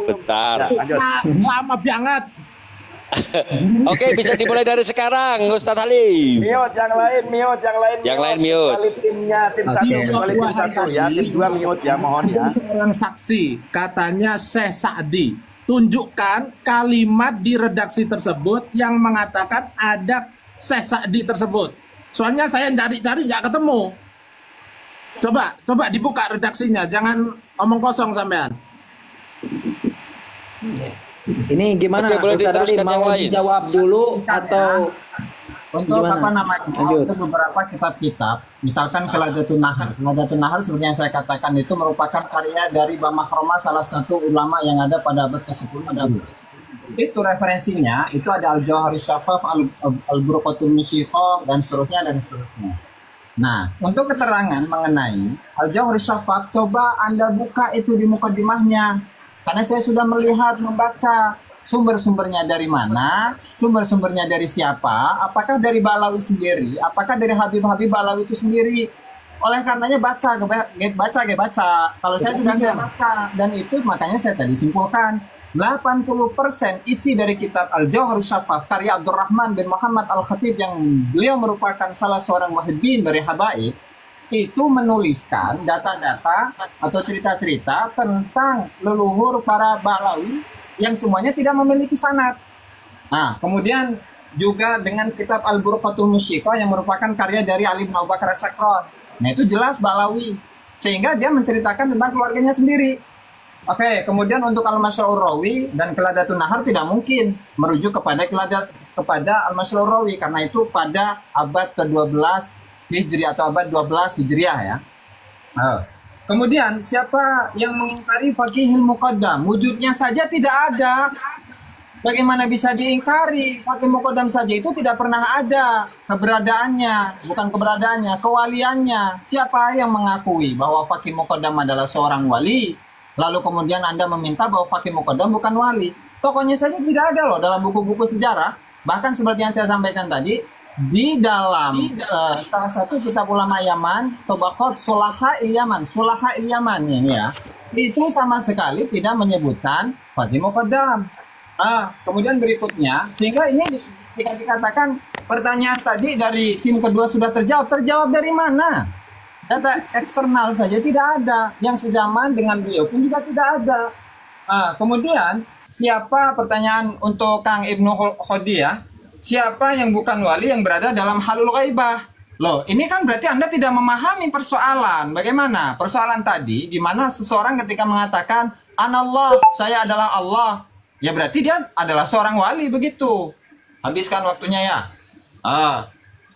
Bentar. Ya, lanjut. Lama banget. Oke, bisa dimulai dari sekarang, Ustadz Halim. Mute yang lain, mute yang lain. Yang lain mute. Kecuali timnya, tim satu, kecuali tim satu ya. Tim dua mute ya, mohon ya. Ada seorang saksi, katanya Syekh Sa'di. Tunjukkan kalimat di redaksi tersebut yang mengatakan ada Syekh Sa'di tersebut. Soalnya saya cari-cari nggak ketemu. Coba dibuka redaksinya, jangan omong kosong sampean. Ini gimana? Oke, boleh Ustadz Ali diteruskan yang mau lain. dijawab dulu atau Untuk gimana? apa namanya? Lanjut. Untuk beberapa kitab-kitab, misalkan Qiladatul Nahar. Qiladatul Nahar seperti yang saya katakan itu merupakan karya dari Bama Khroma, salah satu ulama yang ada pada abad ke-10 Itu referensinya, itu ada Al-Jawhari Syafaf, Al-Burqatul Musyiqah, dan seterusnya, dan seterusnya. Nah, untuk keterangan mengenai Al-Jawhari Syafaf, coba Anda buka itu di mukadimahnya. Karena saya sudah melihat, membaca sumber-sumbernya dari mana, sumber-sumbernya dari siapa, apakah dari Balawi sendiri, apakah dari Habib-Habib Balawi itu sendiri. Oleh karenanya baca. Kalau saya baca, dan itu makanya saya tadi simpulkan 80% isi dari kitab Al-Jawhari Syafaf karya Abdurrahman bin Muhammad Al-Khatib yang beliau merupakan salah seorang muhibbin dari Habaib, itu menuliskan data-data atau cerita-cerita tentang leluhur para Balawi yang semuanya tidak memiliki sanad. Nah, kemudian juga dengan kitab Al-Burqatul Musyiqah yang merupakan karya dari Ali bin Abu Bakar As-Sakran. Nah, itu jelas Balawi. Sehingga dia menceritakan tentang keluarganya sendiri. Oke, kemudian untuk Al-Masyra'ur Rawi dan Qiladatul Nahar tidak mungkin merujuk kepada Al-Masyra'ur Rawi karena itu pada abad ke-12 Hijri atau abad 12 Hijriah ya. Kemudian siapa yang mengingkari Faqihil Muqaddam? Wujudnya saja tidak ada. Bagaimana bisa diingkari? Faqih Muqaddam saja itu tidak pernah ada keberadaannya, bukan keberadaannya, kewaliannya. Siapa yang mengakui bahwa Faqih Muqaddam adalah seorang wali? Lalu kemudian Anda meminta bahwa Faqih Muqaddam bukan wali. Tokohnya saja tidak ada loh dalam buku-buku sejarah. Bahkan seperti yang saya sampaikan tadi, di dalam salah satu kitab ulama Yaman, Tabaqat Sulaha Yaman ini ya, itu sama sekali tidak menyebutkan Faqih Muqaddam. Kemudian berikutnya, sehingga ini dikatakan pertanyaan tadi dari tim kedua sudah terjawab dari mana? Data eksternal saja tidak ada, yang sezaman dengan beliau pun juga tidak ada. Kemudian siapa, pertanyaan untuk Kang Ibnu Khodi ya, siapa yang bukan wali yang berada dalam halul ghaibah? Loh, ini kan berarti Anda tidak memahami persoalan. Bagaimana? Persoalan tadi, di mana seseorang ketika mengatakan, Anallah, saya adalah Allah. Ya berarti dia adalah seorang wali, begitu. Habiskan waktunya ya.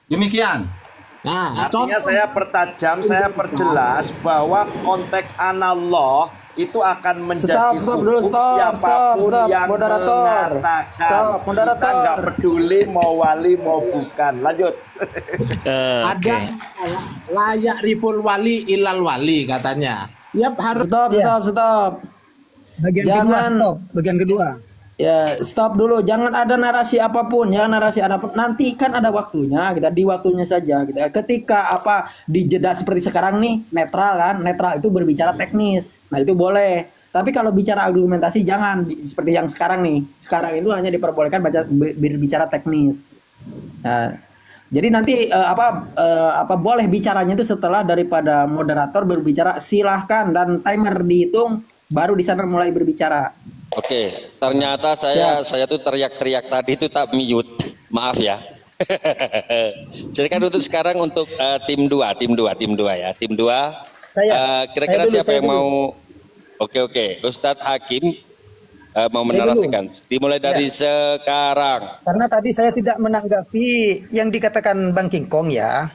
Demikian. Nah, Artinya saya pertajam, saya perjelas bahwa konteks anallah itu akan menjadi siapapun yang mengatakan. Kita nggak peduli mau wali mau bukan. Lanjut. ada layak riful wali ilal wali katanya. Yap, harus stop. Bagian kedua stop. Bagian kedua. Ya, stop dulu. Jangan ada narasi apapun ya, narasi apapun. Nanti kan ada waktunya, kita di waktunya saja kita. Ketika di jeda seperti sekarang nih, netral kan? Netral itu berbicara teknis. Nah, itu boleh. Tapi kalau bicara argumentasi jangan seperti yang sekarang nih. Sekarang itu hanya diperbolehkan berbicara teknis. Nah, jadi nanti boleh bicaranya itu setelah daripada moderator berbicara, silahkan, dan timer dihitung baru di sana mulai berbicara. Oke, ternyata saya tuh teriak-teriak tadi itu tak mute. Maaf ya. Silakan untuk sekarang untuk tim 2 ya. Tim 2. Kira-kira siapa yang mau? Oke. Ustadz Hakim mau menarasikan. Dimulai dari sekarang. Karena tadi saya tidak menanggapi yang dikatakan Bang King Kong ya.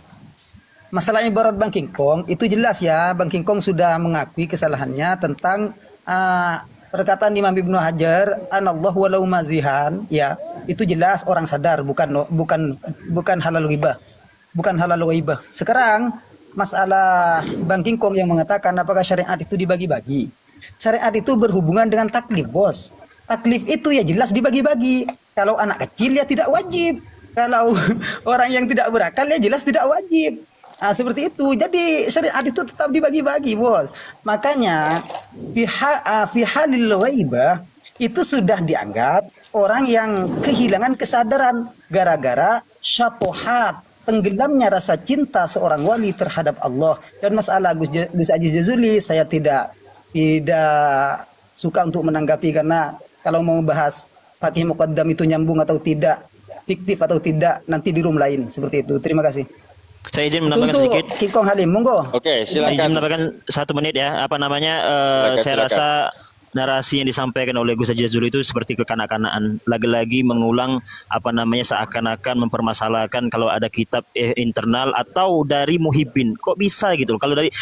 Masalahnya ibarat Bang King Kong itu jelas ya. Bang King Kong sudah mengakui kesalahannya tentang perkataan Imam Ibnu Hajar, anallahu walau mazihan, ya itu jelas orang sadar, bukan halal ghibah, Sekarang masalah Bang King Kong yang mengatakan apakah syariat itu dibagi-bagi. Syariat itu berhubungan dengan taklif, bos. Taklif itu ya jelas dibagi-bagi. Kalau anak kecil ya tidak wajib. Kalau orang yang tidak berakal ya jelas tidak wajib. Seperti itu. Jadi syariat itu tetap dibagi-bagi, bos. Makanya fi halil ghaibah itu sudah dianggap orang yang kehilangan kesadaran gara-gara syatohat, tenggelamnya rasa cinta seorang wali terhadap Allah. Dan masalah Gus Aziz Jazuli saya tidak suka untuk menanggapi, karena kalau mau bahas Fakih Muqaddam itu nyambung atau tidak, fiktif atau tidak, nanti di room lain. Seperti itu. Terima kasih. Saya izin menambahkan sedikit. King Kong Halim, monggo. Oke, silakan. Saya izin menambahkan 1 menit ya. Apa namanya? Saya rasa narasi yang disampaikan oleh Gus Haji Jazuli itu seperti kekanak-kanakan, lagi-lagi mengulang apa namanya seakan-akan mempermasalahkan kalau ada kitab internal atau dari Muhyiddin. Kok bisa gitu? Kalau dari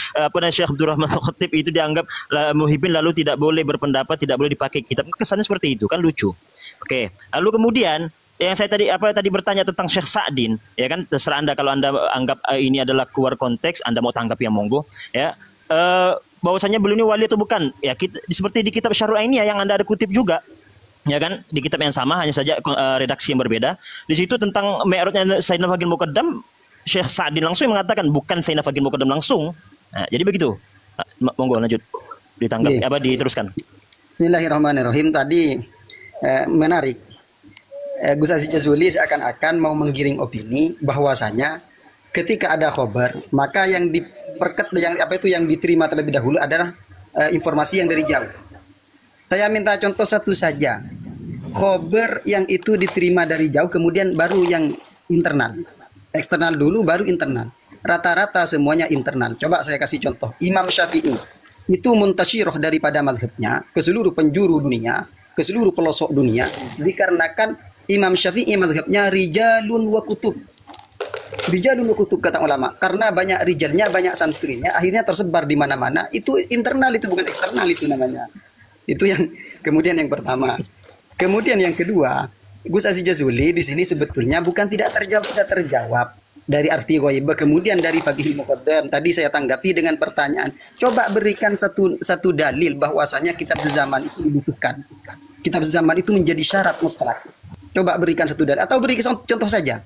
Syekh Abdurrahman Al-Khatib itu dianggap Muhyiddin lalu tidak boleh berpendapat, tidak boleh dipakai kitab. Kesannya seperti itu, kan lucu. Oke. Lalu kemudian yang saya tadi bertanya tentang Syekh Sa'din, ya kan, terserah Anda kalau Anda anggap ini adalah keluar konteks, Anda mau tanggapi yang monggo, ya. Bahwasanya beliau ini wali atau bukan, ya seperti di kitab Syarhul Ainiyah yang Anda ada kutip juga, ya kan, di kitab yang sama hanya saja redaksi yang berbeda. Di situ tentang mi'rajnya Sayyidina Faqih Muqaddam, Syekh Sa'din langsung mengatakan bukan Sayyidina Faqih Muqaddam langsung. Nah, jadi begitu. Monggo lanjut ditanggapi diteruskan. Bismillahirrahmanirrahim. Tadi menarik. Gus Aziz Jazuli seakan-akan mau menggiring opini bahwasanya ketika ada khobar, maka yang yang diterima terlebih dahulu adalah informasi yang dari jauh. Saya minta contoh satu saja. Khobar yang itu diterima dari jauh, kemudian baru yang internal. Eksternal dulu, baru internal. Rata-rata semuanya internal. Coba saya kasih contoh. Imam Syafi'i itu muntasyirah daripada madhabnya ke seluruh penjuru dunia, ke seluruh pelosok dunia, dikarenakan Imam Syafi'i madhabnya rijalun wa kutub. Rijalun wa kutub kata ulama. Karena banyak rijalnya, banyak santrinya, akhirnya tersebar di mana-mana. Itu internal, itu bukan eksternal, itu namanya. Itu yang kemudian yang pertama. Kemudian yang kedua, Gus Aziz Jazuli di sini sebetulnya bukan tidak terjawab, sudah terjawab dari arti ghaibah. Kemudian dari Faqih Muqaddam tadi saya tanggapi dengan pertanyaan. Coba berikan satu dalil bahwasanya kitab sezaman itu dibutuhkan. Kitab sezaman itu menjadi syarat mutlak. Coba berikan satu dalil atau beri contoh saja.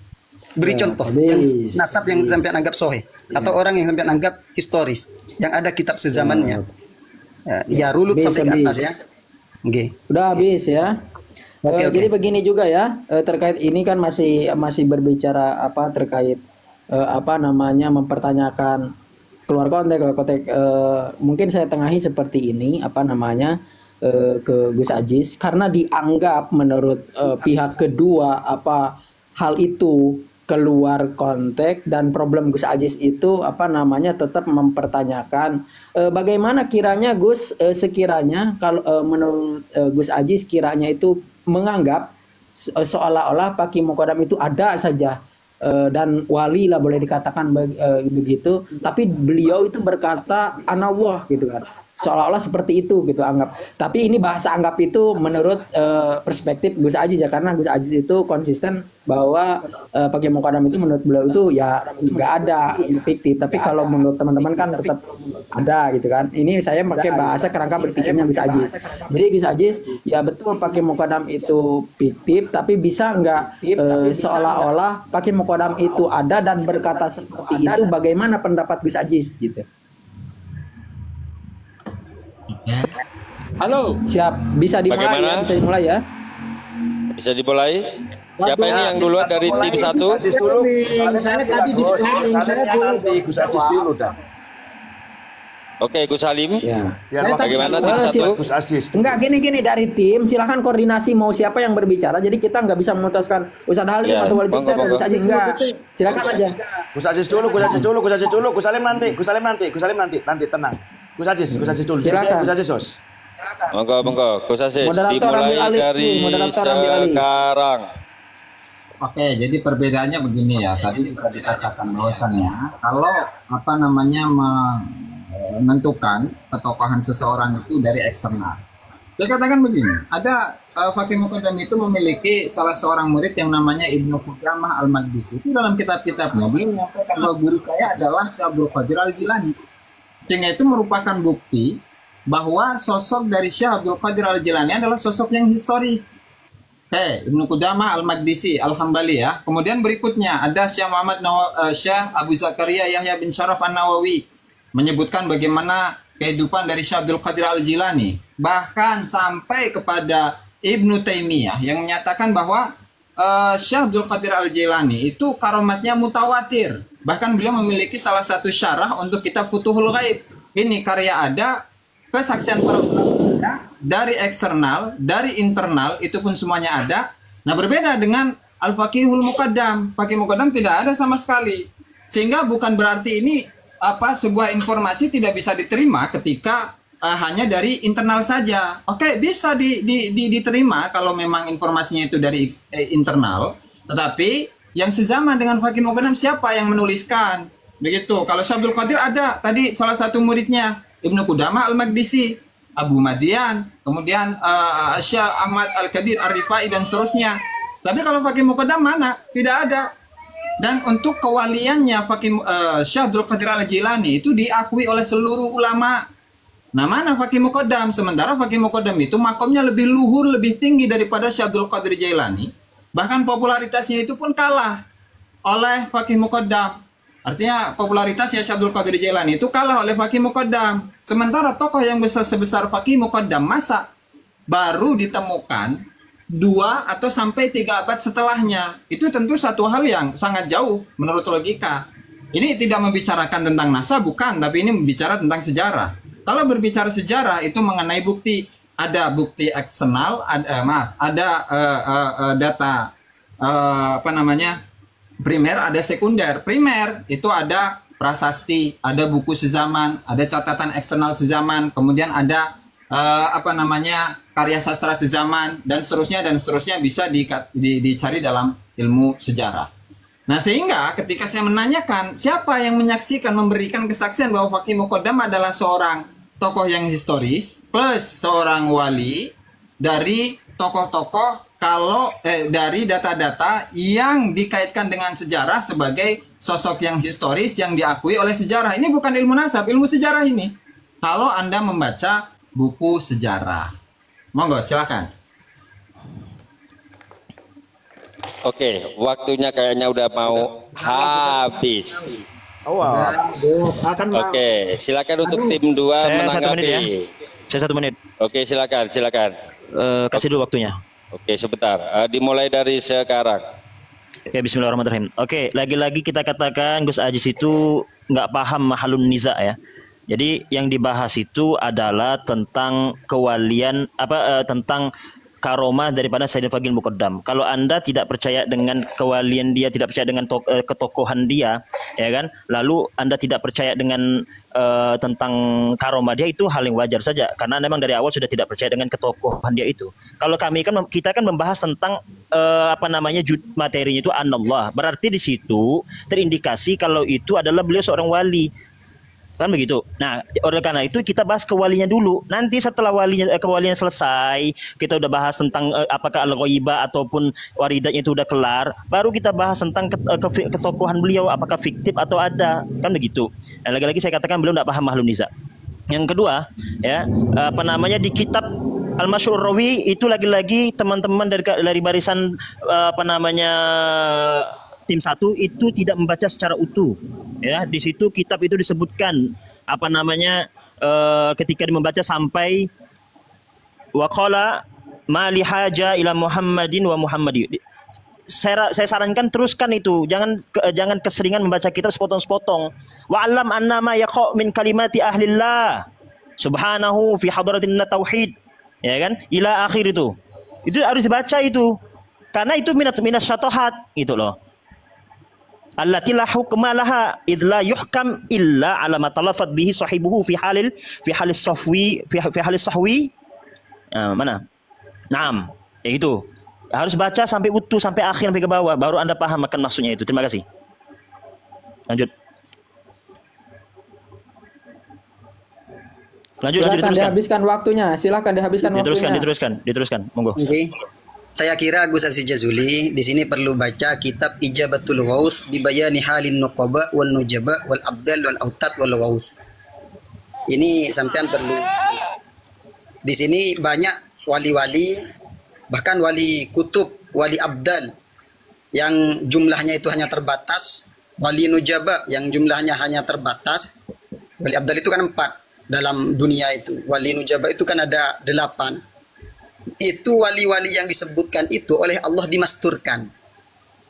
Beri contoh yang nasab yang sampai anggap sahih atau orang yang sampai anggap historis yang ada kitab sezamannya. Ya rulut sampai ke atas ya. Oke. Udah habis ya. Oke. Jadi begini juga ya, terkait ini kan masih berbicara terkait mempertanyakan keluar konteks. Mungkin saya tengahi seperti ini ke Gus Aziz karena dianggap menurut pihak kedua hal itu keluar konteks, dan problem Gus Aziz itu tetap mempertanyakan bagaimana kiranya Gus sekiranya kalau menurut Gus Aziz kiranya itu menganggap seolah-olah Faqih Muqaddam itu ada saja dan wali lah boleh dikatakan begitu, tapi beliau itu berkata anallah gitu kan, seolah-olah seperti itu gitu anggap. Tapi ini bahasa anggap itu menurut perspektif Gus Aziz ya, karena Gus Aziz itu konsisten bahwa Faqih Muqaddam itu menurut beliau itu ya nggak ada, fiktif. Tapi kalau menurut teman-teman kan tetap ada gitu kan. Ini saya pakai bahasa kerangka berpikirnya Gus Aziz. Jadi Gus Aziz ya betul Faqih Muqaddam itu fiktif, tapi bisa nggak seolah-olah Faqih Muqaddam itu ada dan berkata seperti itu, bagaimana pendapat Gus Aziz gitu. Halo, siap. Bisa dimulai ya? Bisa dimulai ya? Bisa dimulai. Siapa ini yang duluan dari tim satu? Gus Aziz dulu. Saya tadi di Gus Aziz dulu dah. Oke, Gus Salim. Ya. Bagaimana tim satu? Gus Aziz. Enggak, gini dari tim, silahkan koordinasi mau siapa yang berbicara. Jadi kita nggak bisa memutuskan Ustaz Halim atau Wali Dikta atau Gus Aziz. Enggak. Silakan aja. Gus Aziz dulu. Gus Salim nanti. Nanti tenang. Gus Aziz dulu. Silakan. Gus Aziz, Sos. Monggo, Gus Aziz. Moderator Dimulai dari sekarang. Oke, jadi perbedaannya begini ya. Tadi sudah dikatakan bahwasannya kalau menentukan ketokohan seseorang itu dari eksternal. Saya katakan begini, ada Faqih Muqaddam itu memiliki salah seorang murid yang namanya Ibnu Qudamah Al-Maqdisi. Itu dalam kitab-kitabnya beliau mengatakan bahwa guru saya adalah Syekh Abdul Qadir Al-Jilani. Sehingga itu merupakan bukti bahwa sosok dari Syekh Abdul Qadir Al-Jilani adalah sosok yang historis. Oke, Ibnu Qudamah Al-Maqdisi Al-Hambali ya. Kemudian berikutnya ada Syekh Syekh Abu Zakaria Yahya bin Syaraf An-Nawawi menyebutkan bagaimana kehidupan dari Syekh Abdul Qadir Al-Jilani. Bahkan sampai kepada Ibnu Taimiyah yang menyatakan bahwa Syekh Abdul Qadir Al-Jilani itu karomatnya mutawatir. Bahkan beliau memiliki salah satu syarah untuk kitab Futuhul Ghaib. Ini karya ada, kesaksian para ulama ada, dari eksternal, dari internal, itu pun semuanya ada. Nah, berbeda dengan Al-Faqihul Muqaddam. Faqih Muqaddam tidak ada sama sekali. Sehingga bukan berarti ini sebuah informasi tidak bisa diterima ketika hanya dari internal saja. Oke, bisa diterima kalau memang informasinya itu dari internal. Tetapi yang sezaman dengan Faqih Muqaddam siapa yang menuliskan? Begitu. Kalau Syekh Abdul Qadir ada tadi salah satu muridnya Ibnu Qudamah Al-Maqdisi, Abu Madian, kemudian Syekh Ahmad Al-Qadir Ar-Rifai dan seterusnya. Tapi kalau Faqih Muqaddam mana? Tidak ada. Dan untuk kewaliannya Syekh Abdul Qadir Al-Jilani itu diakui oleh seluruh ulama. Nah, mana Faqih Muqaddam? Sementara Faqih Muqaddam itu makomnya lebih luhur, lebih tinggi daripada Syekh Abdul Qadir Jailani. Bahkan popularitasnya itu pun kalah oleh Faqih Muqaddam. Artinya popularitasnya Syekh Abdul Qadir Jailani itu kalah oleh Faqih Muqaddam. Sementara tokoh yang besar sebesar Faqih Muqaddam masa baru ditemukan 2 atau sampai 3 abad setelahnya. Itu tentu satu hal yang sangat jauh menurut logika. Ini tidak membicarakan tentang NASA, bukan, tapi ini berbicara tentang sejarah. Kalau berbicara sejarah itu mengenai bukti, ada bukti eksternal, ada data primer, ada sekunder. Primer itu ada prasasti, ada buku sezaman, ada catatan eksternal sezaman, kemudian ada karya sastra sezaman dan seterusnya bisa dicari dalam ilmu sejarah. Nah, sehingga ketika saya menanyakan siapa yang menyaksikan memberikan kesaksian bahwa Faqih Muqaddam adalah seorang tokoh yang historis plus seorang wali dari tokoh-tokoh dari data-data yang dikaitkan dengan sejarah sebagai sosok yang historis yang diakui oleh sejarah. Ini bukan ilmu nasab, ilmu sejarah ini. Kalau Anda membaca buku sejarah. Monggo, silakan. Oke, waktunya kayaknya udah mau habis. Oke, silakan untuk tim 2 menanggapi. Saya 1 menit. Oke, silakan. Kasih dulu waktunya. Oke, sebentar. Dimulai dari sekarang. Oke, bismillahirrahmanirrahim. Oke, lagi-lagi kita katakan Gus Ajis itu nggak paham mahalun niza ya. Jadi yang dibahas itu adalah tentang kewalian tentang karomah daripada Sayyidina Faqih Muqaddam. Kalau Anda tidak percaya dengan kewalian dia, tidak percaya dengan ketokohan dia, ya kan? Lalu Anda tidak percaya dengan tentang karomah dia, itu hal yang wajar saja karena memang dari awal sudah tidak percaya dengan ketokohan dia itu. Kalau kita kan membahas tentang materinya itu anallah. Berarti di situ terindikasi kalau itu adalah beliau seorang wali. Kan begitu. Nah, oleh karena itu kita bahas kewalinya dulu. Nanti setelah kewalinya selesai, kita udah bahas tentang apakah al-ghaibah ataupun waridatnya itu udah kelar, baru kita bahas tentang ketokohan beliau, apakah fiktif atau ada. Kan begitu. Dan lagi-lagi saya katakan beliau tidak paham mahlun niza. Yang kedua, ya, di kitab Al-Masyhur Rawi itu lagi-lagi teman-teman dari barisan tim 1 itu tidak membaca secara utuh. Ya, di situ kitab itu disebutkan ketika membaca sampai waqala ma li haja ila Muhammadin wa Muhammadi. Saya sarankan teruskan itu, jangan keseringan membaca kitab sepotong-sepotong. Wa alam annama yaqa min kalimati ahlillah subhanahu fi hadratin tauhid, ya kan, ila akhir itu harus dibaca itu, karena itu minas syatohat gitu loh. Allati la hukma laha idh la yuhkam illa ala ma talafat bihi sahibuhu fi halis sahwi. Mana? Naam. Ya itu. Harus baca sampai utuh, sampai akhir, sampai ke bawah, baru Anda paham akan maksudnya itu. Terima kasih. Lanjut. Silakan dihabiskan waktunya. Silakan dihabiskan waktunya. Diteruskan. Monggo. Okay. Saya kira Gus Aziz Jazuli di sini perlu baca kitab Ijabatul Ghaus bi bayani halin nuqaba wal nujaba wal abdal wal autat wal ghaus. Ini sampean perlu. Di sini banyak wali-wali bahkan wali kutub, wali abdal yang jumlahnya itu hanya terbatas, wali nujaba yang jumlahnya hanya terbatas. Wali abdal itu kan 4 dalam dunia itu, wali nujaba itu kan ada 8. Itu wali-wali yang disebutkan itu oleh Allah dimasturkan,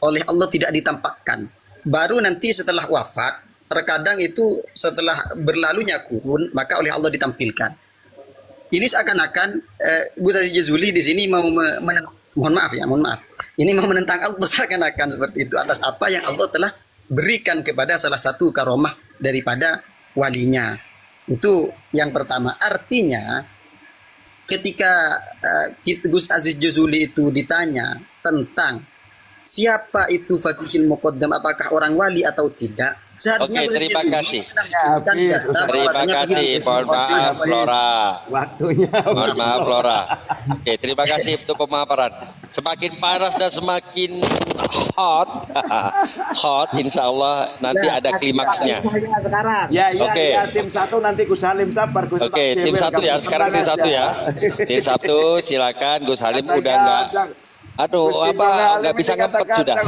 oleh Allah tidak ditampakkan. Baru nanti setelah wafat, terkadang itu setelah berlalunya kurun, maka oleh Allah ditampilkan. Ini seakan-akan Gus Aziz Jazuli di sini mau mohon maaf. Ini mau menentang Allah seakan-akan seperti itu atas apa yang Allah telah berikan kepada salah satu karomah daripada walinya. Itu yang pertama. Artinya ketika Gus Aziz Jazuli itu ditanya tentang siapa itu Faqihil Muqaddam, apakah orang wali atau tidak, seharusnya Oke, terima kasih. Terima kasih. Mohon maaf Flora. Waktunya. Mohon maaf Flora. Oke, terima kasih untuk pemaparan. Semakin panas dan semakin hot, insya Allah nanti ada klimaksnya. Ya, Oke. ya, tim 1 nanti Gus Halim sabar. Gus Oke, tim 1 ya. Sekarang tim 1 ya. Tim 1 silakan Gus Halim udah enggak. Aduh, nggak bisa ngempet sudah.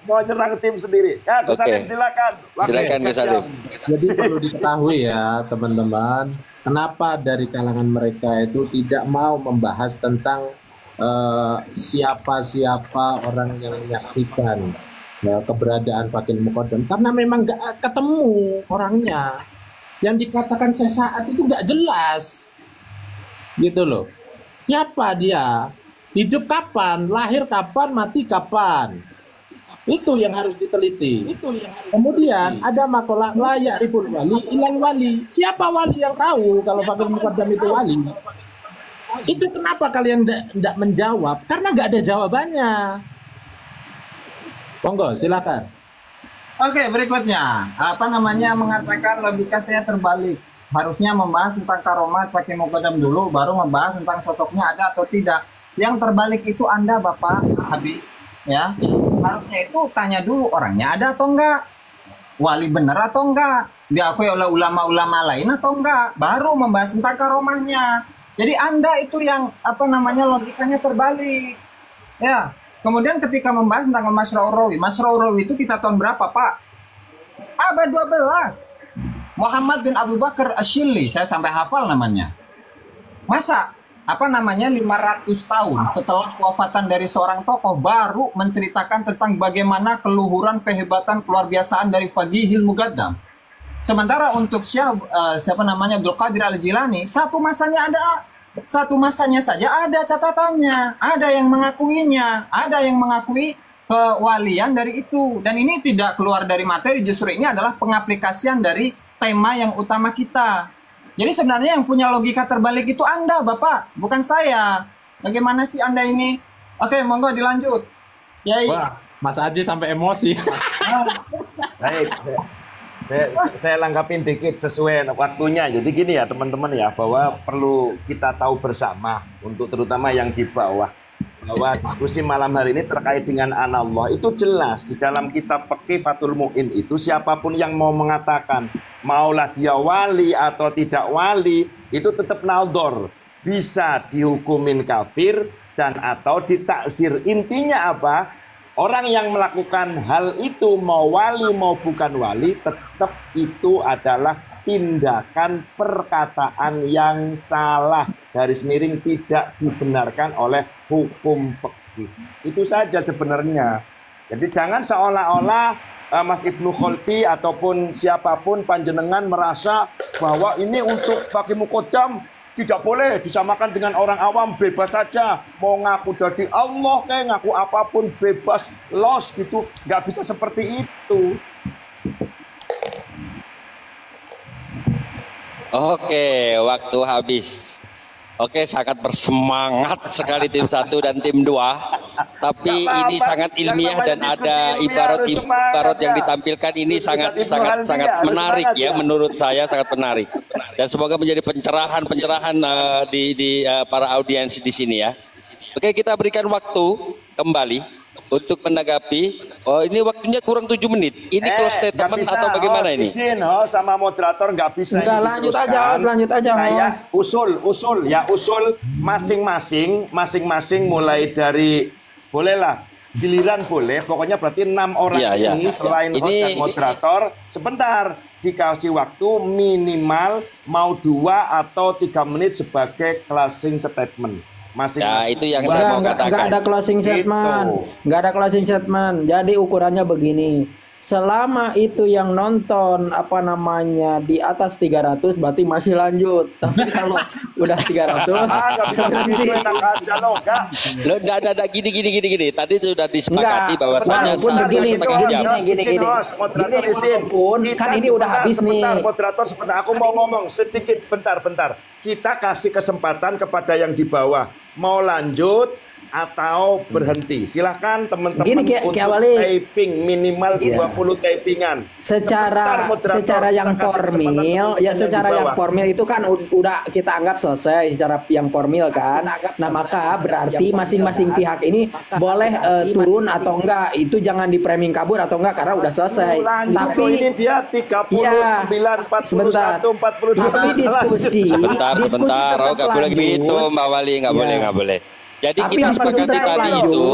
Mau nyerang tim sendiri. Ya, Gus Halim silakan. Silakan Gus Halim. Jadi perlu diketahui ya teman-teman, kenapa dari kalangan mereka itu tidak mau membahas tentang siapa-siapa orang yang menyaksikan keberadaan Faqihil Muqaddam, karena memang nggak ketemu orangnya. Yang dikatakan sesaat itu nggak jelas, gitu loh. Siapa dia? Hidup kapan, lahir kapan, mati kapan? Itu yang harus diteliti. Kemudian ada makalah layak riful wali ilang wali. Siapa wali yang tahu kalau Faqihil Muqaddam itu wali? Itu kenapa kalian tidak menjawab? Karena nggak ada jawabannya. Monggo, silakan. Oke, berikutnya mengatakan logika saya terbalik. Harusnya membahas tentang karomat Faqihil Muqaddam dulu, baru membahas tentang sosoknya ada atau tidak. Yang terbalik itu Anda, Bapak Habib, ya. Harusnya itu tanya dulu orangnya ada atau enggak, wali bener atau enggak, diakui oleh ulama-ulama lain atau enggak, baru membahas tentang karomahnya. Jadi Anda itu yang logikanya terbalik. Ya. Kemudian ketika membahas tentang Masyra'ur Rawi itu kita tahun berapa, Pak? Abad 12. Muhammad bin Abu Bakar Asyili, saya sampai hafal namanya. Masa 500 tahun setelah kewafatan dari seorang tokoh baru menceritakan tentang bagaimana keluhuran kehebatan keluar biasaan dari Faqihil Muqaddam. Sementara untuk Abdul Qadir Al-Jilani, satu masanya saja ada catatannya, ada yang mengakuinya, ada yang mengakui kewalian dari itu. Dan ini tidak keluar dari materi, justru ini adalah pengaplikasian dari tema yang utama kita. Jadi sebenarnya yang punya logika terbalik itu Anda, Bapak, bukan saya. Bagaimana sih Anda ini? Oke, monggo dilanjut. Yai. Wah, Mas Aji sampai emosi. Baik. Saya lengkapin dikit sesuai waktunya. Jadi gini ya teman-teman ya, bahwa perlu kita tahu bersama untuk terutama yang di bawah, bahwa diskusi malam hari ini terkait dengan anallah itu jelas di dalam kitab Fiqh Fathul Mu'in itu siapapun yang mau mengatakan maulah dia wali atau tidak wali itu tetap naldor, bisa dihukumin kafir dan atau ditaksir. Intinya apa? Orang yang melakukan hal itu mau wali mau bukan wali tetap itu adalah tindakan perkataan yang salah, garis miring tidak dibenarkan oleh hukum fikih. Itu saja sebenarnya. Jadi jangan seolah-olah Mas Ibnu Kholti ataupun siapapun panjenengan merasa bahwa ini untuk Faqih Muqaddam tidak boleh disamakan dengan orang awam, bebas saja mau ngaku jadi Allah kayak ngaku apapun bebas los gitu, nggak bisa seperti itu. Oke, waktu habis. Oke, sangat bersemangat sekali tim 1 dan tim 2. Tapi ini sangat ilmiah dan ada ibarat yang ditampilkan ini sangat menarik ya, menurut saya sangat menarik. Dan semoga menjadi pencerahan di para audiens di sini ya. Oke, kita berikan waktu kembali untuk menanggapi. Oh, ini waktunya kurang 7 menit. Ini close statement atau bagaimana ini? Izin, sama moderator nggak bisa. Enggak, lanjut aja, Saya usul masing-masing mulai dari, bolehlah giliran boleh, pokoknya berarti 6 orang ini selain host dan moderator, sebentar dikasih waktu minimal mau 2 atau 3 menit sebagai closing statement. Ya, itu yang saya mau katakan. Enggak ada closing statement. Enggak ada closing statement. Jadi ukurannya begini. Selama itu yang nonton di atas 300 berarti masih lanjut. Tapi kalau udah 300 nggak bisa begitu, enak aja loh, Kak. Loh, enggak gini. Tadi sudah disepakati bahwasanya 1,5 jam. Gini. Moderator izin. Kan ini udah habis nih. Moderator sebentar, aku mau ngomong sedikit, bentar. Kita kasih kesempatan kepada yang di bawah mau lanjut atau berhenti. Silahkan teman-teman untuk typing minimal 20 typingan. Secara yang formil, yang formil itu kan udah kita anggap selesai secara yang formil kan. Nah, maka berarti masing-masing pihak ini boleh turun atau enggak. Itu jangan di framing kabur atau enggak karena udah selesai. Tapi ini dia 39, 41, 42. Tapi diskusi. Sebentar. Oh, nggak boleh begitu, Mbak Wali, nggak boleh. Jadi kita sepakati tadi itu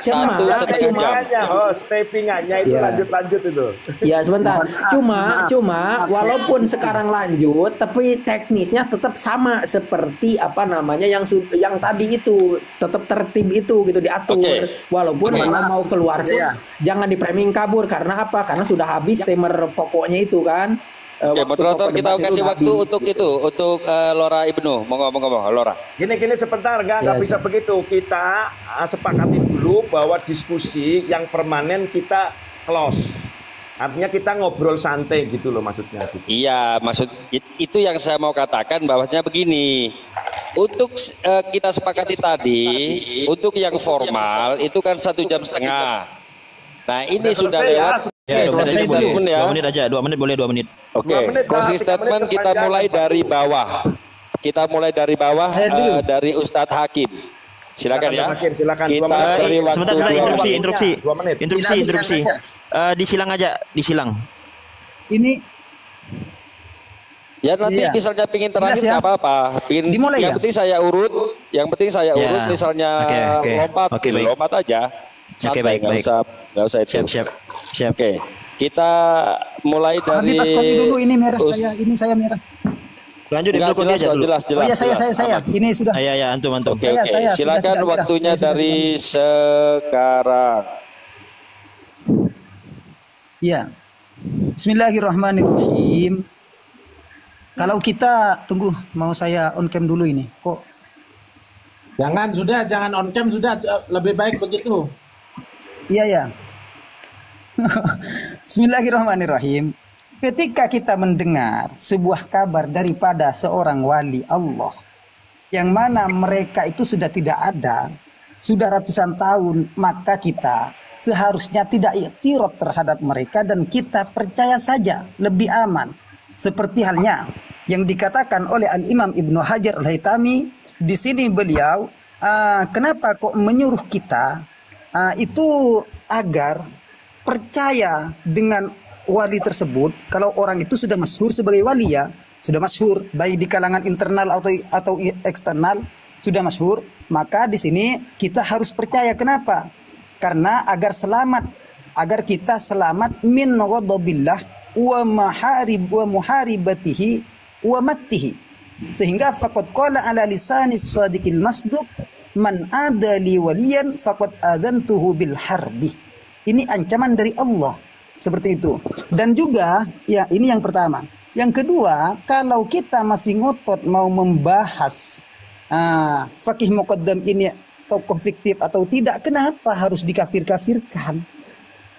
1,5 jam. Typingannya itu lanjut itu. Ya sebentar. Cuma walaupun sekarang lanjut, tapi teknisnya tetap sama seperti yang tadi itu, tetap tertib itu gitu diatur. Walaupun kalau mau keluar pun jangan di framing kabur karena apa? Karena sudah habis timer pokoknya itu kan. Oke, moderator kita kasih waktu untuk Lora Ibnu. Ngomong Lora. Gini sebentar, nggak bisa begitu. Kita sepakati dulu bahwa diskusi yang permanen kita close. Artinya kita ngobrol santai gitu loh maksudnya. Iya, itu yang saya mau katakan bahwasanya begini. Untuk kita sepakati tadi, untuk yang formal itu kan 1,5 jam. Nah, ini sudah lewat. Ya, 2 menit aja, 2 menit boleh 2 menit. Oke, closing statement kita mulai dari bawah. Dari Ustadz Hakim. Silakan ya. Silakan. Kita beri waktu Sebentar, instruksi. 2 menit. Instruksi. Disilang aja. Ini ya nanti misalnya pingin terakhir nggak apa-apa. Yang penting saya urut. Misalnya lompat aja. Oke, baik. Nggak usah itu. Siap. Oke, kita mulai dari. Habis Koni dulu, ini merah saya merah. Lanjut aja dulu. Jelas. Oh ya saya. Ini sudah. Ya, antum. Oke. Silakan waktunya dari sekarang. Ya. Bismillahirrahmanirrahim. Kalau kita tunggu, mau saya on cam dulu ini. Kok? Jangan on cam sudah, lebih baik begitu. Iya. Bismillahirrahmanirrahim. Ketika kita mendengar sebuah kabar daripada seorang wali Allah yang mana mereka itu sudah tidak ada, sudah ratusan tahun, maka kita seharusnya tidak iktirad terhadap mereka dan kita percaya saja, lebih aman. Seperti halnya yang dikatakan oleh Al-Imam Ibnu Hajar Al-Haytami di sini, beliau kenapa kok menyuruh kita itu agar percaya dengan wali tersebut. Kalau orang itu sudah masyhur sebagai wali, ya sudah masyhur baik di kalangan internal atau eksternal, sudah masyhur, maka di sini kita harus percaya. Kenapa? Karena agar kita selamat min ghadabillah wa muharibatihi wa mattihi. Sehingga faqad qala ala lisani shadiqil masduq man adali waliyan faqad adantuhu bil harbi. Ini ancaman dari Allah. Seperti itu. Dan juga, ya ini yang pertama. Yang kedua, kalau kita masih ngotot mau membahas Fakih Muqaddam ini tokoh fiktif atau tidak, kenapa harus dikafir-kafirkan?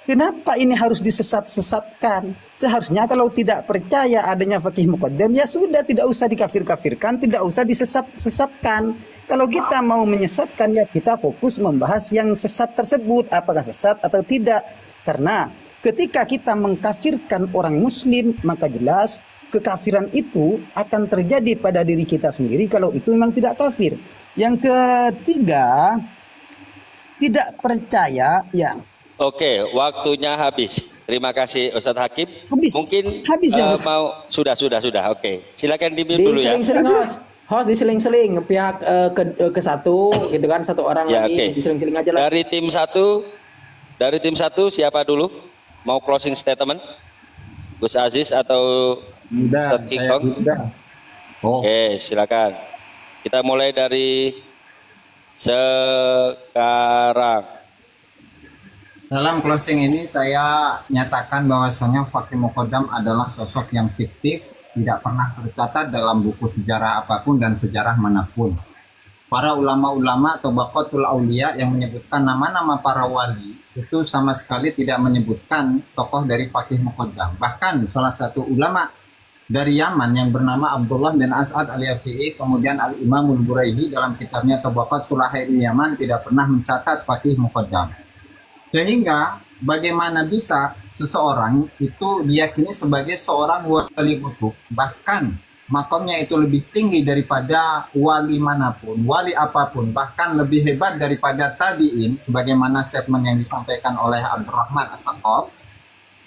Kenapa ini harus disesat-sesatkan? Seharusnya kalau tidak percaya adanya Fakih Muqaddam, ya sudah, tidak usah dikafir-kafirkan, tidak usah disesat-sesatkan. Kalau kita mau menyesatkan, ya kita fokus membahas yang sesat tersebut, apakah sesat atau tidak. Karena ketika kita mengkafirkan orang muslim, maka jelas kekafiran itu akan terjadi pada diri kita sendiri kalau itu memang tidak kafir. Yang ketiga, tidak percaya ya. Oke, waktunya habis. Terima kasih Ustadz Hakim. Habis. Mungkin Habis ya, Mas. mau sudah. Oke, silakan di mute dulu ya. Diseling-seling host diseling-seling pihak ke satu gitu kan, satu orang Ya, lagi oke. diseling-seling aja lah. Dari tim satu siapa dulu? Mau closing statement? Gus Aziz atau Udah, Ustadz saya Kingkong? udah. Oh, Oke, silakan. Kita mulai dari sekarang. Dalam closing ini saya nyatakan bahwasanya Fakih Muqaddam adalah sosok yang fiktif, tidak pernah tercatat dalam buku sejarah apapun dan sejarah manapun. Para ulama-ulama atau Baqatul Aulia yang menyebutkan nama-nama para wali itu sama sekali tidak menyebutkan tokoh dari Fakih Muqaddam. Bahkan salah satu ulama dari Yaman yang bernama Abdullah bin As'ad al-Yafi'i, kemudian Al-Imamul Buraihi dalam kitabnya Tabaqat Sulahail Yaman tidak pernah mencatat Fakih Muqaddam. Sehingga bagaimana bisa seseorang itu diyakini sebagai seorang wali kutub, bahkan makamnya itu lebih tinggi daripada wali manapun, wali apapun, bahkan lebih hebat daripada tabi'in, sebagaimana statement yang disampaikan oleh Abdurrahman As-Saqaf.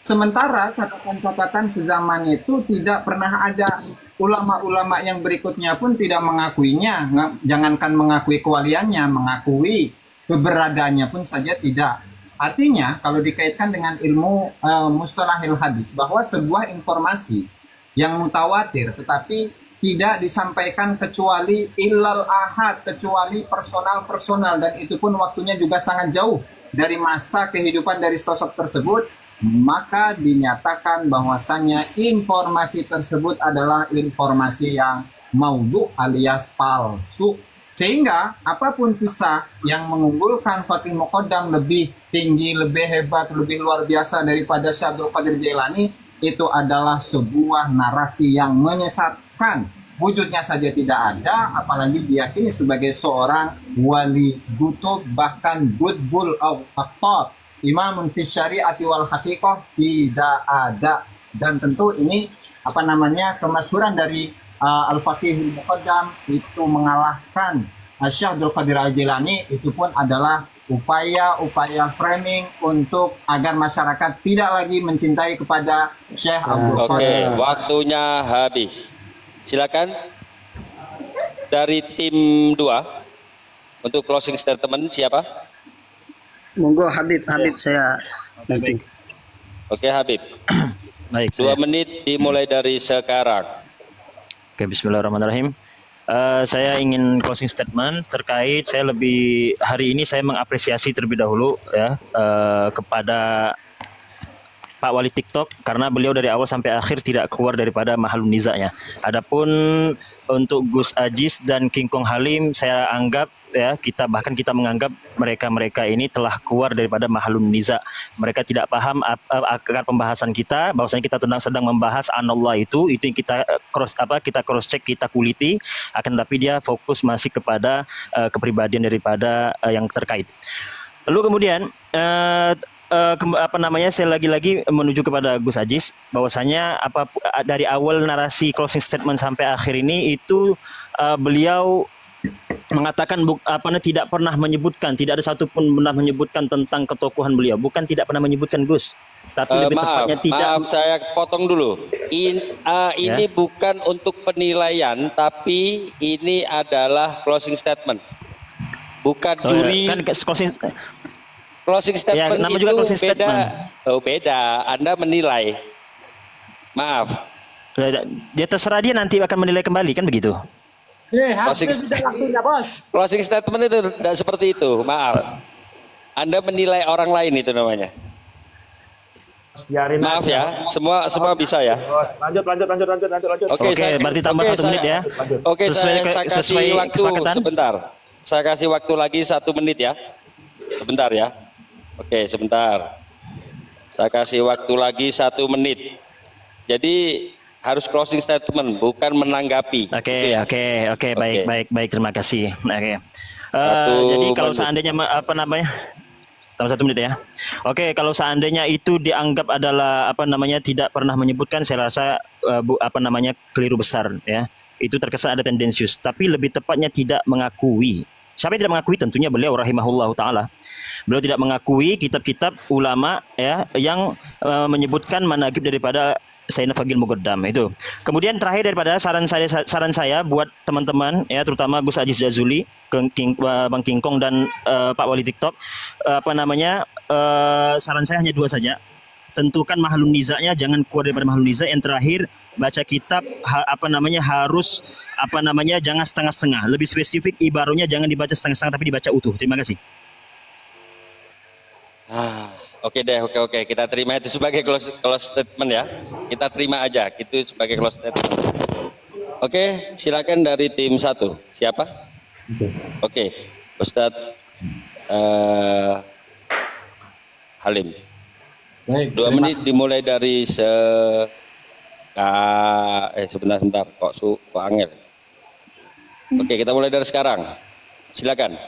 Sementara catatan-catatan sezaman itu tidak pernah ada, ulama-ulama yang berikutnya pun tidak mengakuinya, jangankan mengakui kewaliannya, mengakui keberadaannya pun saja tidak. Artinya, kalau dikaitkan dengan ilmu mustalahil hadis, bahwa sebuah informasi yang mutawatir tetapi tidak disampaikan kecuali illal ahad, kecuali personal-personal, dan itu pun waktunya juga sangat jauh dari masa kehidupan dari sosok tersebut, maka dinyatakan bahwasannya informasi tersebut adalah informasi yang maudhu alias palsu. Sehingga apapun kisah yang mengunggulkan Fakih Muqaddam lebih tinggi, lebih hebat, lebih luar biasa daripada Syekh Abdul Qadir Jailani, itu adalah sebuah narasi yang menyesatkan. Wujudnya saja tidak ada, apalagi diyakini sebagai seorang wali kutub, bahkan Qutbul Aqtab, Imamun fi syari'ati wal haqiqah, tidak ada. Dan tentu ini kemasyhuran dari Al-Faqihul Muqaddam itu mengalahkan Syekh Abdul Qadir Al-Jilani, itu pun adalah upaya framing untuk agar masyarakat tidak lagi mencintai kepada Syekh Abdul Qadir. Oke, waktunya habis. Silakan dari tim 2 untuk closing statement siapa? Monggo Habib saya nanti. Oke, Habib. Baik, 2 menit dimulai dari sekarang. Oke, bismillahirrahmanirrahim. Saya ingin closing statement terkait hari ini saya mengapresiasi terlebih dahulu ya kepada Pak Wali TikTok, karena beliau dari awal sampai akhir tidak keluar daripada mahalun nizanya. Adapun untuk Gus Aziz dan King Kong Halim, saya anggap ya kita menganggap mereka ini telah keluar daripada mahalun niza. Mereka tidak paham akar pembahasan kita, bahwasanya kita sedang membahas anallah itu yang kita cross check, kita kuliti, akan tapi dia fokus masih kepada kepribadian daripada yang terkait. Lalu kemudian saya lagi-lagi menuju kepada Gus Aziz, bahwasanya dari awal narasi closing statement sampai akhir ini itu beliau mengatakan tidak pernah menyebutkan, tidak ada satupun pernah menyebutkan tentang ketokohan beliau. Bukan tidak pernah menyebutkan Gus, tapi lebih tepatnya tidak. Maaf, saya potong dulu. Ini bukan untuk penilaian, tapi ini adalah closing statement. Bukan juri. Kan Closing statement nama itu juga closing beda. statement. Beda. Anda menilai. Maaf. Dia terserah, dia nanti akan menilai kembali, kan begitu? Habis sudah waktunya, Bos. Closing statement itu tidak seperti itu. Maaf. Anda menilai orang lain itu namanya. Biarin Maaf aja. ya, semua bisa ya. Lanjut. Oke, berarti tambah 1 menit ya. Oke, saya kasih sesuai waktu kesepakatan. sebentar. Saya kasih waktu lagi 1 menit ya. Sebentar ya. Oke, sebentar. Saya kasih waktu lagi 1 menit. Jadi harus closing statement, bukan menanggapi. Oke, baik, terima kasih. Oke. 1 Jadi kalau menit. seandainya tambah 1 menit ya. Oke, kalau seandainya itu dianggap adalah tidak pernah menyebutkan, saya rasa keliru besar ya. Itu terkesan ada tendensius, tapi lebih tepatnya tidak mengakui Siapa yang tidak mengakui? Tentunya beliau rahimahullahu taala. Beliau tidak mengakui kitab-kitab ulama ya yang menyebutkan manaqib daripada Sayyidina Faqihul Muqaddam itu. Kemudian terakhir daripada saran saya buat teman-teman ya, terutama Gus Aziz Jazuli, Bang Kingkong dan Pak Wali TikTok, saran saya hanya 2 saja. Tentukan mahalun nizanya, jangan keluar daripada mahalun niza. Yang terakhir, baca kitab harus jangan setengah-setengah. Lebih spesifik, ibaratnya jangan dibaca setengah-setengah tapi dibaca utuh. Terima kasih. Oke deh, oke. Kita terima itu sebagai close statement ya. Kita terima aja, itu sebagai close statement. Oke, silakan dari tim 1. Siapa? Oke, Ustadz Halim. Baik, 2 menit dimulai dari sebentar kok angel. Oke, kita mulai dari sekarang. Silakan.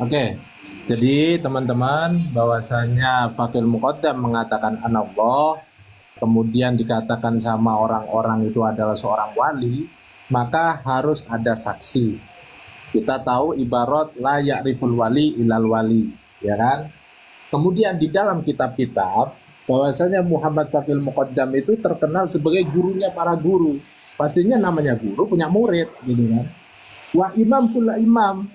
Oke. Jadi teman-teman, bahwasanya Faqihul Muqaddam mengatakan anallah, kemudian dikatakan sama orang-orang itu adalah seorang wali, maka harus ada saksi. Kita tahu ibarat la ya'riful wali ilal wali, ya kan? Kemudian di dalam kitab-kitab bahwasanya Muhammad Faqihul Muqaddam itu terkenal sebagai gurunya para guru. Pastinya namanya guru punya murid, gitu kan? Wa imam pula imam.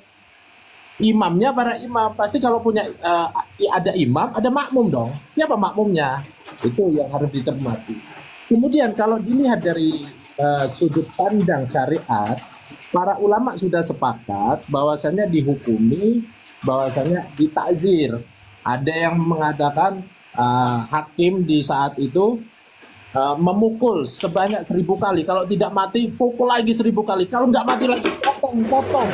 Imamnya para imam. Pasti kalau punya ada imam, ada makmum dong. Siapa makmumnya? Itu yang harus dicermati. Kemudian kalau dilihat dari sudut pandang syariat, para ulama sudah sepakat bahwasanya dihukumi, bahwasanya ditakzir. Ada yang mengatakan hakim di saat itu memukul sebanyak 1000 kali. Kalau tidak mati, pukul lagi 1000 kali. Kalau nggak mati lagi, potong.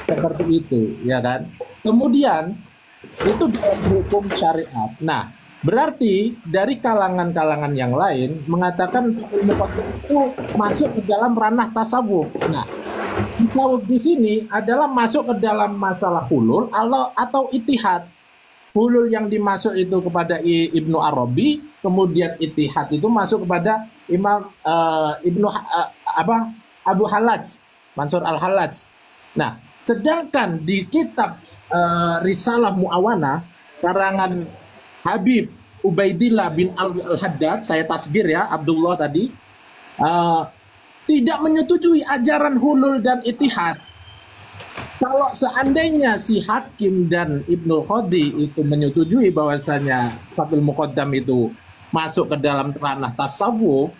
Seperti itu, ya kan? Kemudian itu dalam hukum syariat. Nah, berarti dari kalangan-kalangan yang lain mengatakan ilmu itu masuk ke dalam ranah tasawuf. Nah, tasawuf di sini adalah masuk ke dalam masalah hulul atau itihad. Hulul yang dimasuk itu kepada Ibnu Arabi, kemudian itihad itu masuk kepada Imam Abu Hallaj, Mansur Al-Hallaj. Nah, sedangkan di kitab Risalah Mu'awana karangan Habib Ubaidillah bin Alwi Al-Haddad, saya tasgir ya, Abdullah tadi, tidak menyetujui ajaran hulul dan itihad. Kalau seandainya si Hakim dan Ibnul Khodi itu menyetujui bahwasanya Faqihul Muqaddam itu masuk ke dalam ranah tasawuf,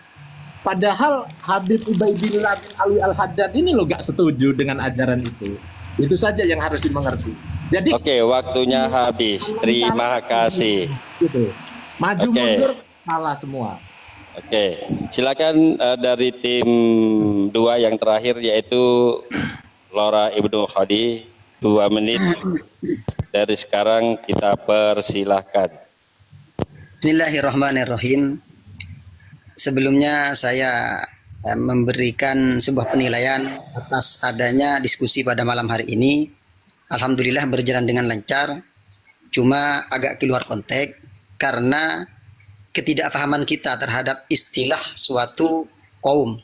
padahal Habib Ubaidillah bin Alwi Al-Haddad ini lo gak setuju dengan ajaran itu. Itu saja yang harus dimengerti. Jadi oke, waktunya habis. Terima kasih. Gitu. Maju mundur salah semua. Oke, silakan dari tim 2 yang terakhir yaitu Laura Ibnu Khadi. 2 menit dari sekarang kita persilahkan. Bismillahirrahmanirrahim. Sebelumnya saya memberikan sebuah penilaian atas adanya diskusi pada malam hari ini. Alhamdulillah berjalan dengan lancar, cuma agak keluar konteks karena ketidakpahaman kita terhadap istilah suatu kaum.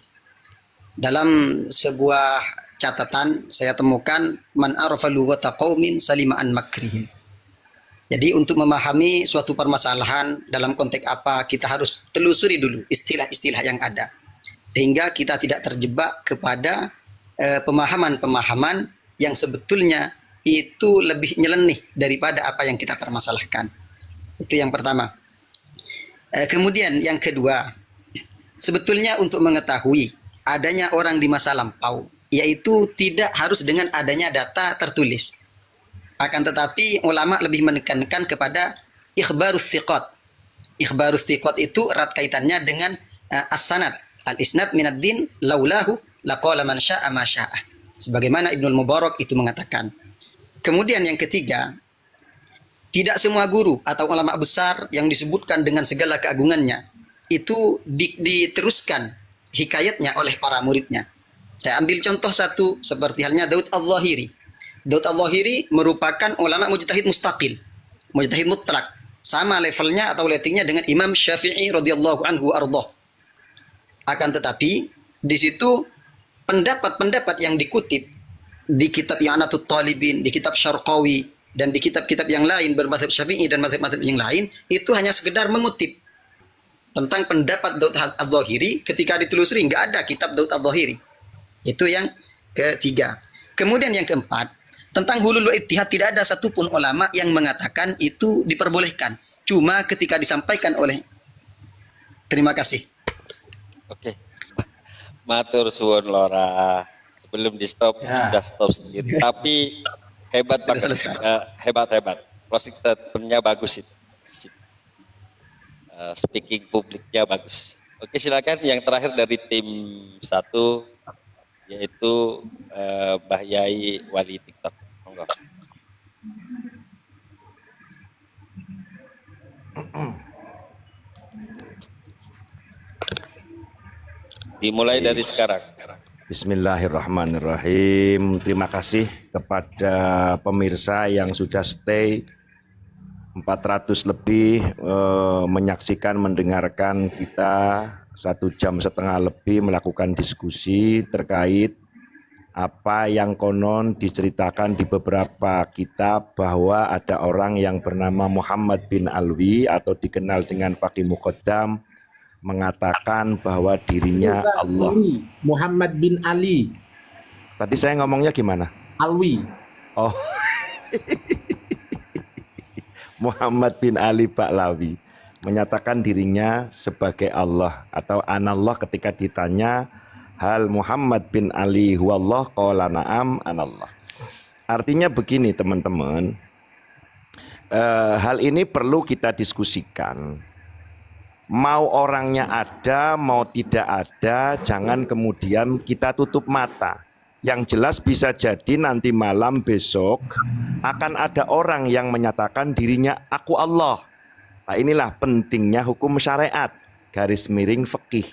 Dalam sebuah catatan saya temukan man arafa lughata qaumin salima an makrihim. Jadi untuk memahami suatu permasalahan dalam konteks apa, kita harus telusuri dulu istilah-istilah yang ada, sehingga kita tidak terjebak kepada pemahaman-pemahaman yang sebetulnya itu lebih nyeleneh daripada apa yang kita permasalahkan. Itu yang pertama. Kemudian yang kedua, sebetulnya untuk mengetahui adanya orang di masa lampau, yaitu tidak harus dengan adanya data tertulis. Akan tetapi ulama lebih menekankan kepada ikhbarus thiqat. Ikhbarus thiqat itu erat kaitannya dengan as-sanad. Al-isnad minad din laulahu laqala man syaa ma syaa. Sebagaimana Ibnul Mubarak itu mengatakan. Kemudian yang ketiga, tidak semua guru atau ulama besar yang disebutkan dengan segala keagungannya itu diteruskan hikayatnya oleh para muridnya. Saya ambil contoh satu seperti halnya Daud Al-Zahiri. Daud Al-Zahiri merupakan ulama mujtahid mustaqil, mujtahid mutlak, sama levelnya atau ratingnya dengan Imam Syafi'i radhiyallahu anhu ardah. Akan tetapi di situ pendapat-pendapat yang dikutip di kitab I'anatul Talibin, di kitab Syarqawi, dan di kitab-kitab yang lain bermadzhab Syafi'i dan mazhab-mazhab yang lain, itu hanya sekedar mengutip tentang pendapat Daud Al-Zahiri. Ketika ditelusuri nggak ada kitab Daud Al-Zahiri. Itu yang ketiga. Kemudian yang keempat, tentang hulul wa ittihad, tidak ada satupun ulama yang mengatakan itu diperbolehkan. Cuma ketika disampaikan oleh, terima kasih. Oke. Matur suwun Lora. Sebelum di stop sudah stop sendiri. Tapi hebat banget, hebat. Closing statementnya bagus itu. Speaking publiknya bagus. Oke, silakan yang terakhir dari tim 1 yaitu Mbah Yai Wali TikTok. Monggo. Dimulai dari sekarang. Bismillahirrahmanirrahim. Terima kasih kepada pemirsa yang sudah stay 400 lebih menyaksikan, mendengarkan kita 1,5 jam lebih melakukan diskusi terkait apa yang konon diceritakan di beberapa kitab bahwa ada orang yang bernama Muhammad bin Alwi atau dikenal dengan Faqih Muqaddam mengatakan bahwa dirinya Allah. Muhammad bin Ali. Tadi saya ngomongnya gimana? Alwi. Oh. Muhammad bin Ali Ba'lawi menyatakan dirinya sebagai Allah atau anallah ketika ditanya hal Muhammad bin Ali huwallah qala na'am anallah. Artinya begini teman-teman, hal ini perlu kita diskusikan. Mau orangnya ada, mau tidak ada, jangan kemudian kita tutup mata. Yang jelas bisa jadi nanti malam besok akan ada orang yang menyatakan dirinya aku Allah. Nah, inilah pentingnya hukum syariat, garis miring fikih.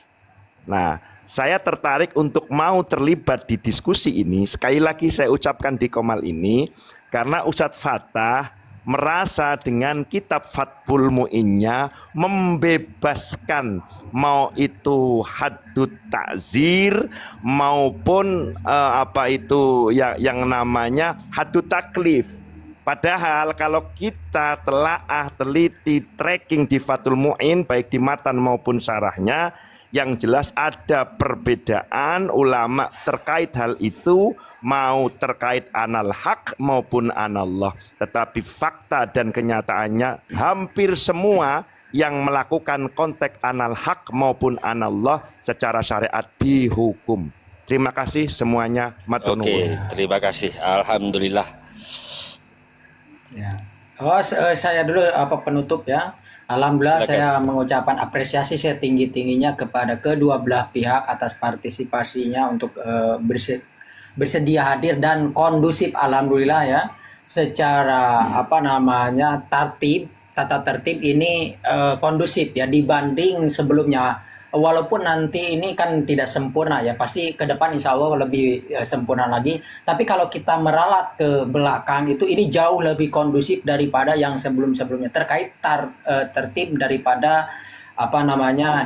Nah, saya tertarik untuk mau terlibat di diskusi ini. Sekali lagi saya ucapkan di Qomal ini karena Ustadz Fattah merasa dengan kitab Fathul Mu'innya membebaskan mau itu haddut ta'zir maupun apa itu yang namanya haddut taklif. Padahal kalau kita telaah, teliti, tracking di Fathul Mu'in baik di matan maupun syarahnya, yang jelas ada perbedaan ulama terkait hal itu, mau terkait anal haq maupun anallah. Tetapi fakta dan kenyataannya hampir semua yang melakukan konteks anal haq maupun anallah secara syariat dihukum. Terima kasih semuanya. Matur nuwun. Oke, terima kasih. Alhamdulillah. Ya. Saya dulu penutup ya. Alhamdulillah. Silakan. Saya mengucapkan apresiasi setinggi-tingginya kepada kedua belah pihak atas partisipasinya untuk bersedia hadir dan kondusif, alhamdulillah ya, secara tata tertib ini kondusif ya dibanding sebelumnya. Walaupun nanti ini kan tidak sempurna ya, pasti ke depan insya Allah lebih sempurna lagi. Tapi kalau kita meralat ke belakang itu ini jauh lebih kondusif daripada yang sebelum-sebelumnya terkait tertib daripada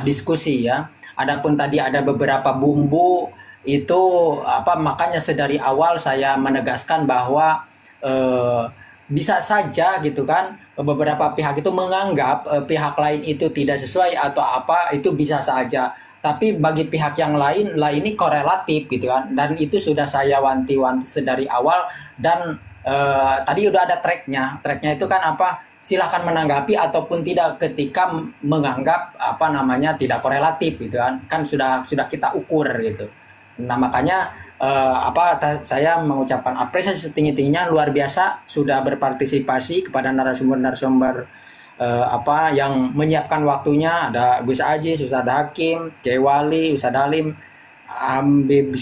diskusi ya. Adapun tadi ada beberapa bumbu itu makanya sedari awal saya menegaskan bahwa bisa saja gitu kan beberapa pihak itu menganggap pihak lain itu tidak sesuai atau itu bisa saja, tapi bagi pihak yang lain ini korelatif gitu kan, dan itu sudah saya wanti-wanti sedari awal. Dan tadi udah ada tracknya itu kan silahkan menanggapi ataupun tidak ketika menganggap tidak korelatif gitu kan sudah kita ukur gitu. Nah makanya saya mengucapkan apresiasi setinggi-tingginya, luar biasa sudah berpartisipasi kepada narasumber-narasumber yang menyiapkan waktunya. Ada Gus Aziz, Ustadz Hakim, Kiai Wali, Ustadz Halim, Habib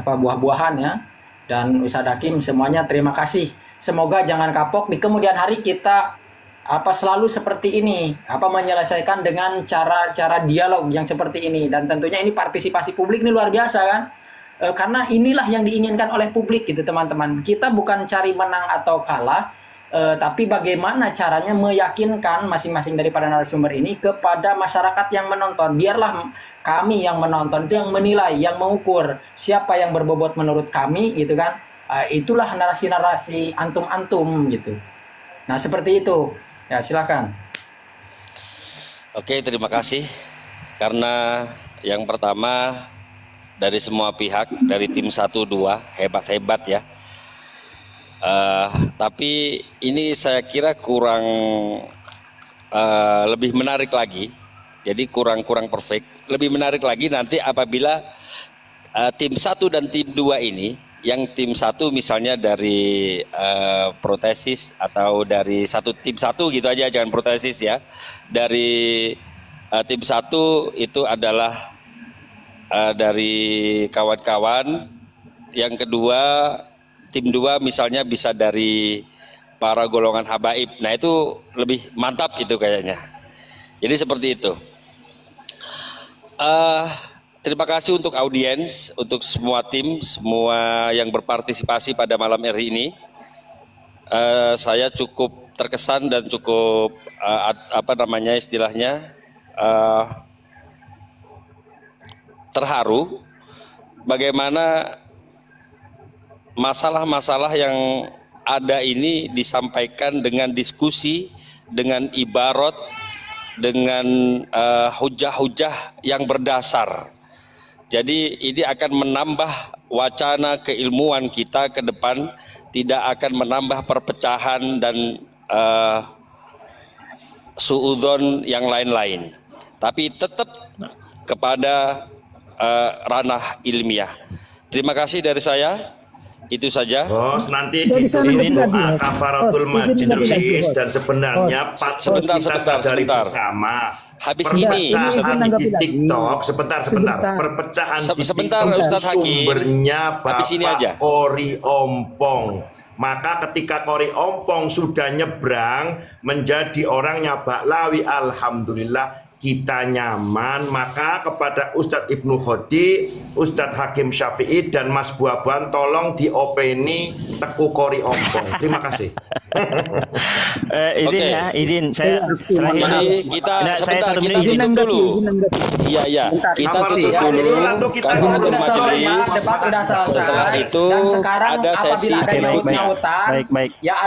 buah-buahan ya, dan Ustadz Hakim, semuanya terima kasih. Semoga jangan kapok di kemudian hari kita selalu seperti ini, menyelesaikan dengan cara dialog yang seperti ini. Dan tentunya ini partisipasi publik ini luar biasa kan, karena inilah yang diinginkan oleh publik gitu teman-teman. Kita bukan cari menang atau kalah, tapi bagaimana caranya meyakinkan masing-masing daripada narasumber ini kepada masyarakat yang menonton. Biarlah kami yang menonton itu yang menilai, yang mengukur siapa yang berbobot menurut kami gitu kan. itulah narasi-narasi antum-antum gitu. Nah seperti itu. Ya silakan. Oke, terima kasih. Karena yang pertama dari semua pihak, dari tim 1-2 hebat-hebat ya. Tapi ini saya kira kurang lebih menarik lagi. Jadi kurang perfect. Lebih menarik lagi nanti apabila tim 1 dan tim 2 ini, yang tim 1 misalnya dari protesis atau dari tim 1 gitu aja, jangan protesis ya. Dari tim 1 itu adalah dari kawan-kawan. Yang kedua tim 2 misalnya bisa dari para golongan habaib. Nah itu lebih mantap itu kayaknya. Jadi seperti itu. Terima kasih untuk audiens, untuk semua tim, semua yang berpartisipasi pada malam hari ini. Saya cukup terkesan dan cukup terharu bagaimana masalah-masalah yang ada ini disampaikan dengan diskusi, dengan ibarat, dengan hujah-hujah yang berdasar. Jadi ini akan menambah wacana keilmuan kita ke depan, tidak akan menambah perpecahan dan suudzon yang lain-lain, tapi tetap kepada ranah ilmiah. Terima kasih dari saya. Itu saja. Bos, nanti ditulis doa kafaratul majlis dan sebenarnya kita sadari bersama. Habis ini di TikTok sebentar perpecahan di TikTok sumbernya Bapak Kori Ompong. Maka ketika Kori Ompong sudah nyebrang menjadi orangnya Baklawi, alhamdulillah kita nyaman. Maka kepada Ustadz Ibnu Khodi, Ustadz Hakim Syafi'i dan Mas Buaban tolong diopeni Teku Kori Ompong. Terima kasih. Izin ya, izin saya terakhir. Jadi kita sebentar kita tutup dulu. Iya. Kita tutup dulu kafaratul majelis. Setelah itu ada sesi berikutnya. Baik. Ya